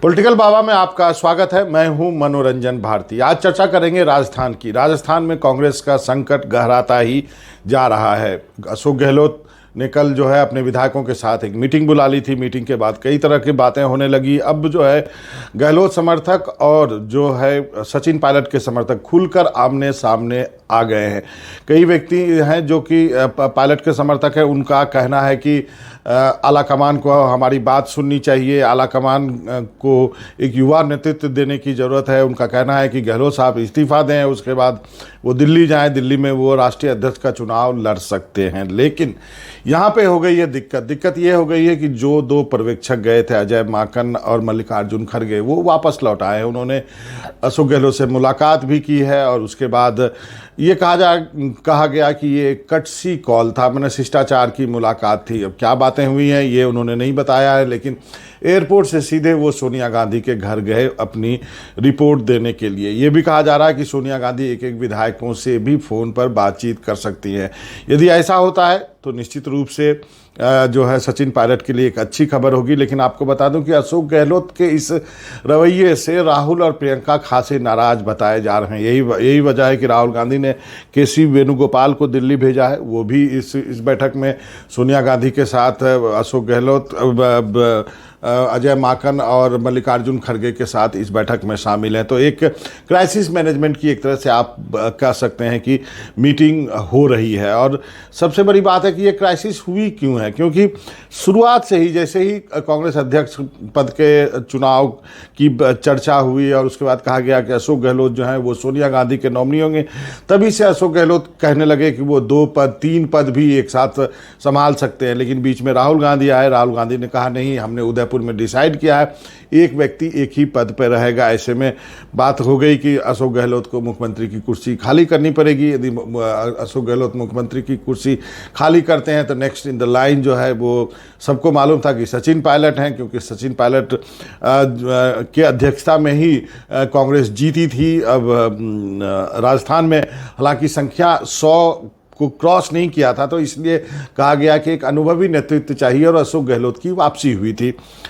Political बाबा में आपका स्वागत है। मैं हूं मनोरंजन भारती। आज चर्चा करेंगे राजस्थान की। राजस्थान में कांग्रेस का संकट गहराता ही जा रहा है। अशोक गहलोत ने कल जो है अपने विधायकों के साथ एक मीटिंग बुला ली थी। मीटिंग के बाद कई तरह की बातें होने लगी। अब जो है गहलोत समर्थक और जो है सचिन पायलट के समर्थक खुलकर आमने सामने आ गए हैं। कई व्यक्ति हैं जो कि पायलट के समर्थक हैं, उनका कहना है कि आला कमान को हमारी बात सुननी चाहिए, आला कमान को एक युवा नेतृत्व देने की ज़रूरत है। उनका कहना है कि गहलोत साहब इस्तीफ़ा दें, उसके बाद वो दिल्ली जाएं, दिल्ली में वो राष्ट्रीय अध्यक्ष का चुनाव लड़ सकते हैं। लेकिन यहाँ पे हो गई है दिक्कत ये हो गई है कि जो दो पर्यवेक्षक गए थे, अजय माकन और मल्लिकार्जुन खड़गे, वो वापस लौट आए। उन्होंने अशोक गहलोत से मुलाकात भी की है और उसके बाद ये कहा गया कि ये कटसी कॉल था, मैंने शिष्टाचार की मुलाकात थी। अब क्या बातें हुई हैं ये उन्होंने नहीं बताया है, लेकिन एयरपोर्ट से सीधे वो सोनिया गांधी के घर गए अपनी रिपोर्ट देने के लिए। ये भी कहा जा रहा है कि सोनिया गांधी एक विधायकों से भी फ़ोन पर बातचीत कर सकती हैं। यदि ऐसा होता है तो निश्चित रूप से जो है सचिन पायलट के लिए एक अच्छी खबर होगी। लेकिन आपको बता दूं कि अशोक गहलोत के इस रवैये से राहुल और प्रियंका खासे नाराज बताए जा रहे हैं। यही वजह है कि राहुल गांधी ने केसी वेणुगोपाल को दिल्ली भेजा है। वो भी इस बैठक में सोनिया गांधी के साथ अशोक गहलोत, अजय माकन और मल्लिकार्जुन खड़गे के साथ इस बैठक में शामिल हैं। तो एक क्राइसिस मैनेजमेंट की एक तरह से आप कह सकते हैं कि मीटिंग हो रही है। और सबसे बड़ी बात है कि ये क्राइसिस हुई क्यों है, क्योंकि शुरुआत से ही जैसे ही कांग्रेस अध्यक्ष पद के चुनाव की चर्चा हुई और उसके बाद कहा गया कि अशोक गहलोत जो हैं वो सोनिया गांधी के नॉमिनी होंगे, तभी से अशोक गहलोत कहने लगे कि वो 2 पद 3 पद भी एक साथ संभाल सकते हैं। लेकिन बीच में राहुल गांधी आए। राहुल गांधी ने कहा नहीं, हमने उदयपुर में डिसाइड किया है एक व्यक्ति एक ही पद पर रहेगा। ऐसे में बात हो गई कि अशोक गहलोत को मुख्यमंत्री की कुर्सी खाली करनी पड़ेगी। यदि अशोक गहलोत मुख्यमंत्री की कुर्सी खाली करते हैं तो नेक्स्ट इन द लाइन जो है वो सबको मालूम था कि सचिन पायलट हैं, क्योंकि सचिन पायलट के अध्यक्षता में ही कांग्रेस जीती थी। अब राजस्थान में हालांकि संख्या 100 को क्रॉस नहीं किया था, तो इसलिए कहा गया कि एक अनुभवी नेतृत्व चाहिए और अशोक गहलोत की वापसी हुई थी।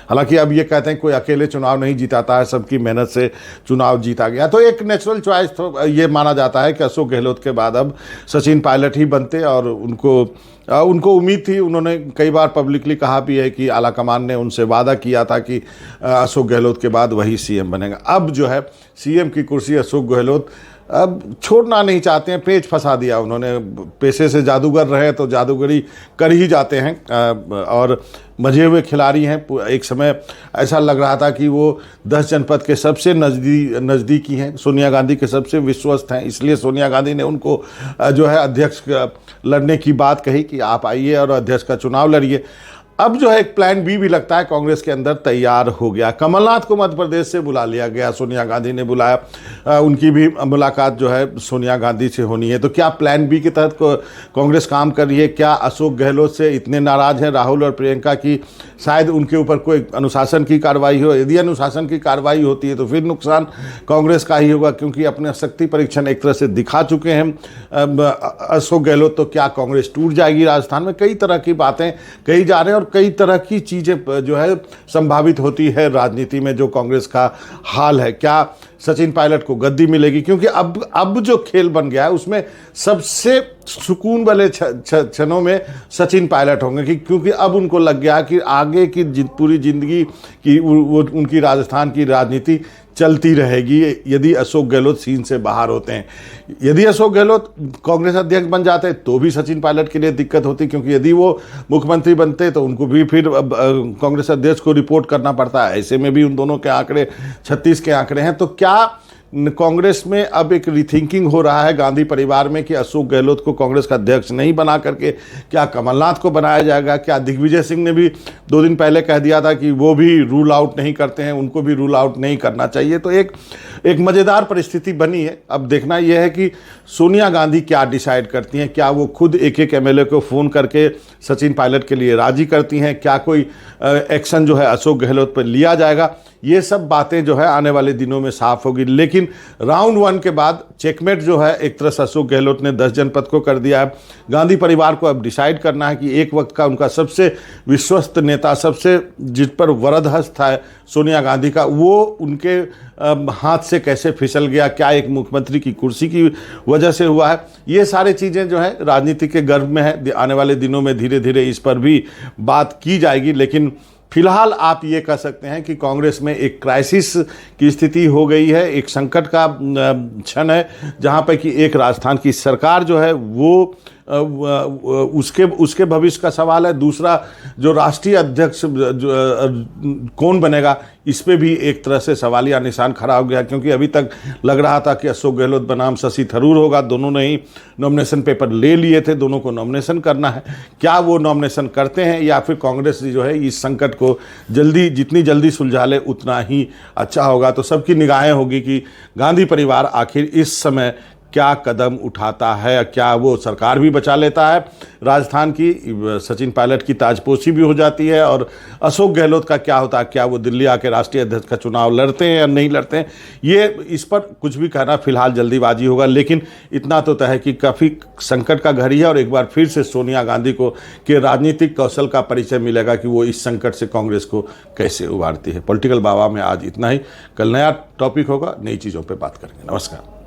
हालांकि अब ये कहते हैं कोई अकेले चुनाव नहीं जीताता है, सबकी मेहनत से चुनाव जीता गया। तो एक नेचुरल चॉइस तो ये माना जाता है कि अशोक गहलोत के बाद अब सचिन पायलट ही बनते और उनको उम्मीद थी। उन्होंने कई बार पब्लिकली कहा भी है कि आला कमान ने उनसे वादा किया था कि अशोक गहलोत के बाद वही सीएम बनेगा। अब जो है सीएम की कुर्सी अशोक गहलोत अब छोड़ना नहीं चाहते हैं। पेच फंसा दिया उन्होंने। पेशे से जादूगर रहे तो जादूगरी कर ही जाते हैं और मजे हुए खिलाड़ी हैं। एक समय ऐसा लग रहा था कि वो 10 जनपद के सबसे नज़दीकी हैं, सोनिया गांधी के सबसे विश्वस्त हैं। इसलिए सोनिया गांधी ने उनको जो है अध्यक्ष लड़ने की बात कही कि आप आइए और अध्यक्ष का चुनाव लड़िए। अब जो है एक प्लान बी भी लगता है कांग्रेस के अंदर तैयार हो गया। कमलनाथ को मध्य प्रदेश से बुला लिया गया, सोनिया गांधी ने बुलाया। उनकी भी मुलाकात जो है सोनिया गांधी से होनी है। तो क्या प्लान बी के तहत कांग्रेस काम कर रही है? क्या अशोक गहलोत से इतने नाराज हैं राहुल और प्रियंका की शायद उनके ऊपर कोई अनुशासन की कार्रवाई हो? यदि अनुशासन की कार्रवाई होती है तो फिर नुकसान कांग्रेस का ही होगा, क्योंकि अपने शक्ति परीक्षण एक तरह से दिखा चुके हैं अशोक गहलोत। तो क्या कांग्रेस टूट जाएगी? राजस्थान में कई तरह की बातें कही जा रहे हैं और कई तरह की चीज़ें जो है संभावित होती है राजनीति में। जो कांग्रेस का हाल है, क्या सचिन पायलट को गद्दी मिलेगी? क्योंकि अब जो खेल बन गया है उसमें सबसे सुकून वाले क्षणों में सचिन पायलट होंगे, क्योंकि अब उनको लग गया कि आगे की पूरी जिंदगी की उनकी राजस्थान की राजनीति चलती रहेगी यदि अशोक गहलोत सीन से बाहर होते हैं। यदि अशोक गहलोत कांग्रेस अध्यक्ष बन जाते तो भी सचिन पायलट के लिए दिक्कत होती, क्योंकि यदि वो मुख्यमंत्री बनते तो उनको भी फिर कांग्रेस अध्यक्ष को रिपोर्ट करना पड़ता है। ऐसे में भी उन दोनों के आंकड़े 36 के आंकड़े हैं। तो क्या कांग्रेस में अब एक रिथिंकिंग हो रहा है गांधी परिवार में कि अशोक गहलोत को कांग्रेस का अध्यक्ष नहीं बना करके क्या कमलनाथ को बनाया जाएगा? क्या दिग्विजय सिंह ने भी 2 दिन पहले कह दिया था कि वो भी रूल आउट नहीं करते हैं, उनको भी रूल आउट नहीं करना चाहिए? तो एक मज़ेदार परिस्थिति बनी है। अब देखना यह है कि सोनिया गांधी क्या डिसाइड करती हैं। क्या वो खुद एक एमएलए को फ़ोन करके सचिन पायलट के लिए राज़ी करती हैं? क्या कोई एक्शन जो है अशोक गहलोत पर लिया जाएगा? ये सब बातें जो है आने वाले दिनों में साफ होगी। लेकिन लेकिन राउंड 1 के बाद चेकमेट जो है एक तरह से अशोक गहलोत ने 10 जनपद को कर दिया है। गांधी परिवार को अब डिसाइड करना है कि एक वक्त का उनका सबसे विश्वस्त नेता, सबसे जिस पर वरदहस्त था सोनिया गांधी का, वो उनके हाथ से कैसे फिसल गया, क्या एक मुख्यमंत्री की कुर्सी की वजह से हुआ है। ये सारी चीज़ें जो है राजनीति के गर्भ में है। आने वाले दिनों में धीरे धीरे इस पर भी बात की जाएगी, लेकिन फिलहाल आप ये कह सकते हैं कि कांग्रेस में एक क्राइसिस की स्थिति हो गई है, एक संकट का क्षण है, जहां पर कि एक राजस्थान की सरकार जो है वो उसके भविष्य का सवाल है। दूसरा, जो राष्ट्रीय अध्यक्ष कौन बनेगा, इस पे भी एक तरह से सवालिया निशान खड़ा हो गया, क्योंकि अभी तक लग रहा था कि अशोक गहलोत बनाम शशि थरूर होगा। दोनों ने ही नॉमिनेशन पेपर ले लिए थे, दोनों को नॉमिनेशन करना है। क्या वो नॉमिनेशन करते हैं या फिर कांग्रेस जो है इस संकट को जितनी जल्दी सुलझा ले उतना ही अच्छा होगा। तो सबकी निगाहें होगी कि गांधी परिवार आखिर इस समय क्या कदम उठाता है, क्या वो सरकार भी बचा लेता है राजस्थान की, सचिन पायलट की ताजपोशी भी हो जाती है, और अशोक गहलोत का क्या होता है, क्या वो दिल्ली आके राष्ट्रीय अध्यक्ष का चुनाव लड़ते हैं या नहीं लड़ते हैं। ये इस पर कुछ भी कहना फिलहाल जल्दीबाजी होगा, लेकिन इतना तो तय है कि काफ़ी संकट का घड़ी है और एक बार फिर से सोनिया गांधी को के राजनीतिक कौशल का परिचय मिलेगा कि वो इस संकट से कांग्रेस को कैसे उबारती है। पॉलिटिकल बाबा में आज इतना ही, कल नया टॉपिक होगा, नई चीज़ों पर बात करेंगे। नमस्कार।